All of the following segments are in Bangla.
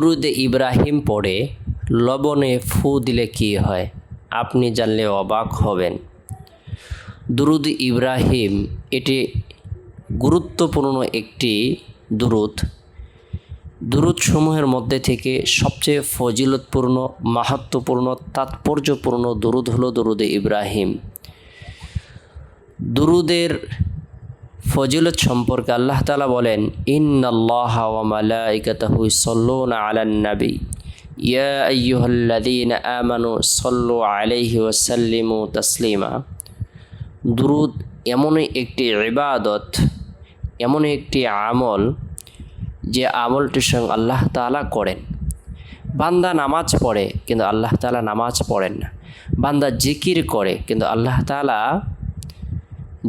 দুরুদে ইব্রাহিম পড়ে লবণে ফু দিলে কি হয়? আপনি জানলে অবাক হবেন। দুরুদ ইব্রাহিম এটি গুরুত্বপূর্ণ একটি দুরুদ। দুরুদসমূহের মধ্যে থেকে সবচেয়ে ফজিলতপূর্ণ, মাহাত্ম্যপূর্ণ, তাৎপর্যপূর্ণ দুরুদ হলো দুরুদে ইব্রাহিম। দুরুদের ফজিলত সম্পর্কে আল্লাহ তাআলা বলেন, ইন্নাল্লাহা ওয়া মালাইকাতাহু ইউসাল্লুনা আলান নবী ইয়া আইয়ুহাল্লাযীনা আমানু সাল্লু আলাইহি ওয়া সাল্লিমু তাসলিমা। দুরুদ এমনই একটি ইবাদত, এমন একটি আমল যে আমলটির সঙ্গে আল্লাহ তাআলা করেন। বান্দা নামাজ পড়ে কিন্তু আল্লাহ তাআলা নামাজ পড়েন না। বান্দা জিকির করে কিন্তু আল্লাহ তাআলা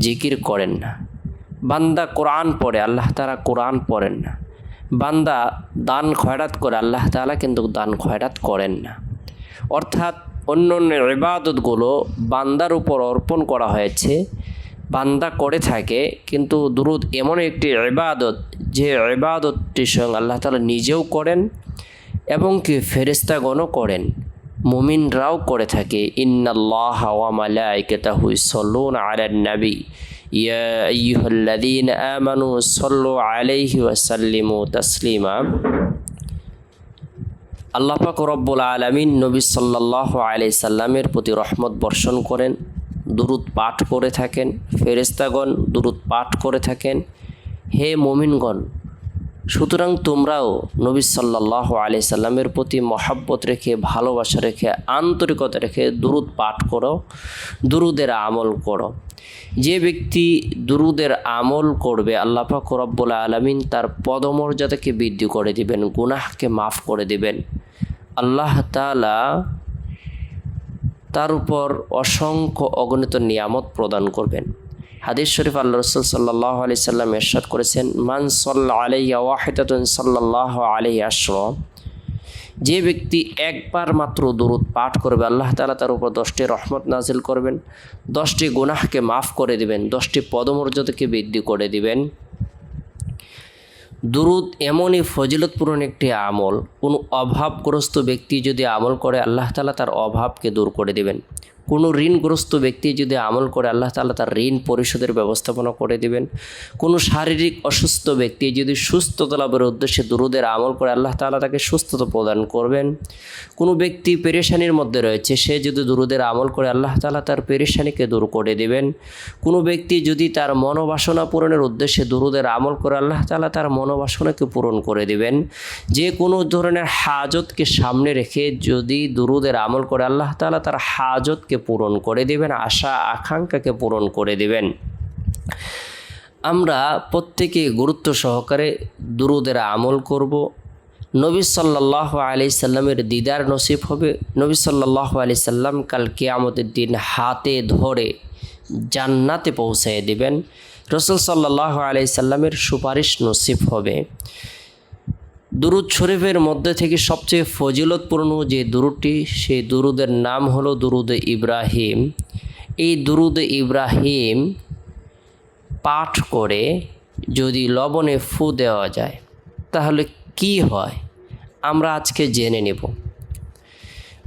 জিকির করেন না। বান্দা কোরআন পড়ে, আল্লাহ তাআলা কোরআন পড়েন না। বান্দা দান খয়রাত করে, আল্লাহ তাআলা কিন্তু দান খয়রাত করেন না। অর্থাৎ অন্য অন্য ইবাদতগুলো বান্দার উপর অর্পণ করা হয়েছে, বান্দা করে থাকে, কিন্তু দুরুদ এমন একটি ইবাদত যে ইবাদতটির সঙ্গে আল্লাহ তাআলা নিজেও করেন এবং কি ফেরেশতাগণও করেন, মুমিনরাও করে থাকে। ইন্নাল্লাহা ওয়া মালাইকাতাহু ইউসাল্লুনা আলান নবী ইয়া আইয়ুহাল্লাযীনা আমানু সাল্লু আলাইহি ওয়া সাল্লিমু তাসলিমা। আল্লাহ পাক রব্বুল আলামিন নবী সাল্লাল্লাহু আলাইহি সাল্লামের প্রতি রহমত বর্ষণ করেন, দুরুদ পাঠ করে থাকেন, ফেরেশতাগণ দুরুদ পাঠ করে থাকেন। হে মুমিনগণ, সুতরাং তোমরাও নবী সাল্লাল্লাহু আলাইহি সাল্লামের প্রতি মহাব্বত রেখে, ভালোবাসা রেখে, আন্তরিকতা রেখে দুরুদ পাঠ করো, দুরুদের আমল করো। যে ব্যক্তি দুরুদের আমল করবে আল্লাহ পাক রব্বুল আলামিন তার পদমর্যাদাকে বৃদ্ধি করে দিবেন, গুনাহকে মাফ করে দিবেন। আল্লাহ তাআলা তার উপর অসংখ্য অগণিত নিয়ামত প্রদান করবেন। হাদিস শরীফ আল্লাহ রাসূল সাল্লাল্লাহু আলাইহি সাল্লাম ইরশাদ করেছেন, মান সাল্লা আলাইয়া ওয়াহিদাতুন সাল্লাল্লাহু আলাইহি আশরা। যে ব্যক্তি একবার মাত্র দুরুদ পাঠ করবে আল্লাহ তাআলা তার উপর 10টি রহমত নাজিল করবেন, 10টি গুনাহকে মাফ করে দিবেন, 10টি পদমর্যাদাকে বৃদ্ধি করে দিবেন। দুরুদ এমনই ফজিলতপূর্ণ একটি আমল, কোনো অভাবগ্রস্ত ব্যক্তি যদি আমল করে আল্লাহ তাআলা তার অভাবকে দূর করে দিবেন। কোনো ঋণগ্রস্ত ব্যক্তি যদি আমল করে আল্লাহ তাআলা তার ঋণ পরিশোধের ব্যবস্থাপনা করে দিবেন। কোনো শারীরিক অসুস্থ ব্যক্তি যদি সুস্থতা লাভের উদ্দেশ্যে দুরুদের আমল করে আল্লাহ তাআলা তাকে সুস্থতা প্রদান করবেন। কোনো ব্যক্তি পেরেশানির মধ্যে রয়েছে, সে যদি দুরুদের আমল করে আল্লাহ তাআলা তার পেরেশানিকে দূর করে দিবেন। কোনো ব্যক্তি যদি তার মনোবাসনা পূরণের উদ্দেশ্যে দুরুদের আমল করে আল্লাহ তাআলা তার মনোবাসনাকে পূরণ করে দিবেন। যে কোনো ধরনের হাজতকে সামনে রেখে যদি দুরুদের আমল করে আল্লাহ তাআলা তার হাজতকে পূরণ করে দিবেন, আশা আকাঙ্ক্ষাকে পূরণ করে দিবেন। আমরা প্রত্যেকে গুরুত্ব সহকারে দুরুদের আমল করব। নবী সাল্লাল্লাহু আলাইহি সাল্লামের দিদার নসিব হবে। নবী সাল্লাল্লাহু আলাইহি সাল্লাম কাল কিয়ামতের দিন হাতে ধরে জান্নাতে পৌঁছে দিবেন। রাসূল সাল্লাল্লাহু আলাইহি সাল্লামের সুপারিশ নসিব হবে। দুরুদ শরীফের মধ্যে থেকে সবচেয়ে ফজিলতপূর্ণ যে দুরুদটি, সেই দুরুদের নাম হলো দুরুদে ইব্রাহিম। এই দুরুদে ইব্রাহিম পাঠ করে যদি লবণে ফু দেওয়া যায় তাহলে কি হয় আমরা আজকে জেনে নেব।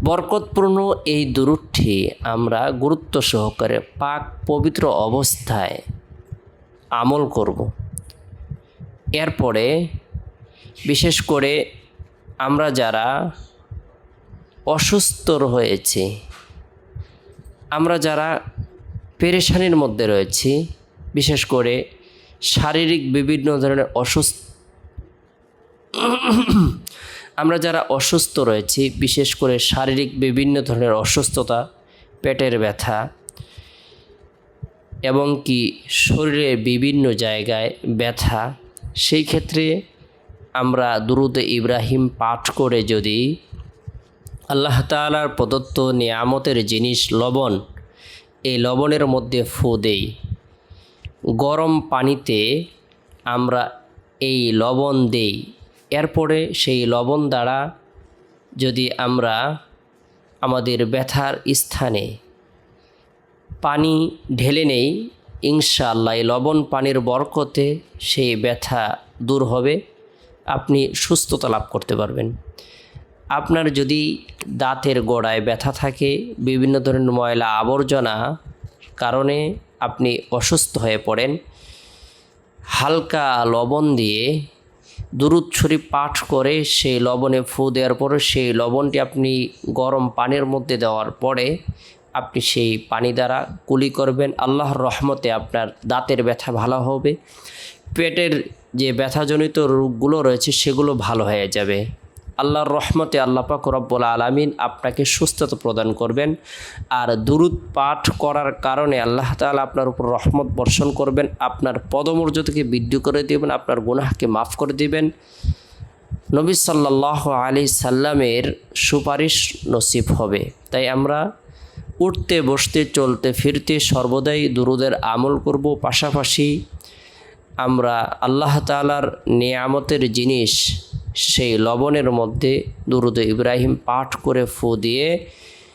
বরকতপূর্ণ এই দুরুদটি আমরা গুরুত্ব সহকারে পাক পবিত্র অবস্থায় আমল করব। এরপরে বিশেষ করে আমরা যারা অসুস্থ হয়েছি, আমরা যারা পেরেশানির মধ্যে রয়েছি, বিশেষ করে শারীরিক বিভিন্ন ধরনের আমরা যারা অসুস্থ রয়েছি, বিশেষ করে শারীরিক বিভিন্ন ধরনের অসুস্থতা, পেটের ব্যথা এবং কি শরীরের বিভিন্ন জায়গায় ব্যথা, সেই ক্ষেত্রে আমরা দুরুদে ইব্রাহিম পাঠ করে যদি আল্লাহ তাআলার প্রদত্ত নিয়ামতের জিনিস লবণ, এই লবণের মধ্যে ফু দেই, গরম পানিতে আমরা এই লবণ দেই, এরপরে সেই লবণ দ্বারা যদি আমরা আমাদের ব্যথার স্থানে পানি ঢেলে নেই, ইনশাআল্লাহ এই লবণ পানির বরকতে সেই ব্যথা দূর হবে আপনি সুস্থতা লাভ করতে পারবেন। আপনার যদি দাঁতের গোড়ায় ব্যথা থাকে, বিভিন্ন ধরনের ময়লা আবর্জনা কারণে আপনি অসুস্থ হয়ে পড়েন, হালকা লবণ দিয়ে দুরূদ শরীফ পাঠ করে সেই লবণে ফু দেওয়ার পরে সেই লবণটি আপনি গরম পানির মধ্যে দেওয়ার পরে আপনি সেই পানি দ্বারা কুলি করবেন। আল্লাহর রহমতে আপনার দাঁতের ব্যথা ভালো হবে, পেটের যে ব্যথাজনিত রোগগুলো রয়েছে সেগুলো ভালো হয়ে যাবে। আল্লাহর রহমতে আল্লাহ পাক রব্বুল আলামিন আপনাকে সুস্থতা প্রদান করবেন। আর দুরূদ পাঠ করার কারণে আল্লাহ তাআলা আপনার উপর রহমত বর্ষণ করবেন, আপনার পদমর্যাদাকে বৃদ্ধি করে দেবেন, আপনার গুনাহকে মাফ করে দেবেন। নবী সাল্লাল্লাহু আলাইহি সাল্লামের সুপারিশ নসিব হবে। তাই আমরা উঠতে বসতে চলতে ফিরতে সর্বদাই দুরূদের আমল করব। পাশাপাশি আমরা আল্লাহ তাআলার নিয়ামতের জিনিস সেই লবণের মধ্যে দুরূদ ইব্রাহিম পাঠ করে ফু দিয়ে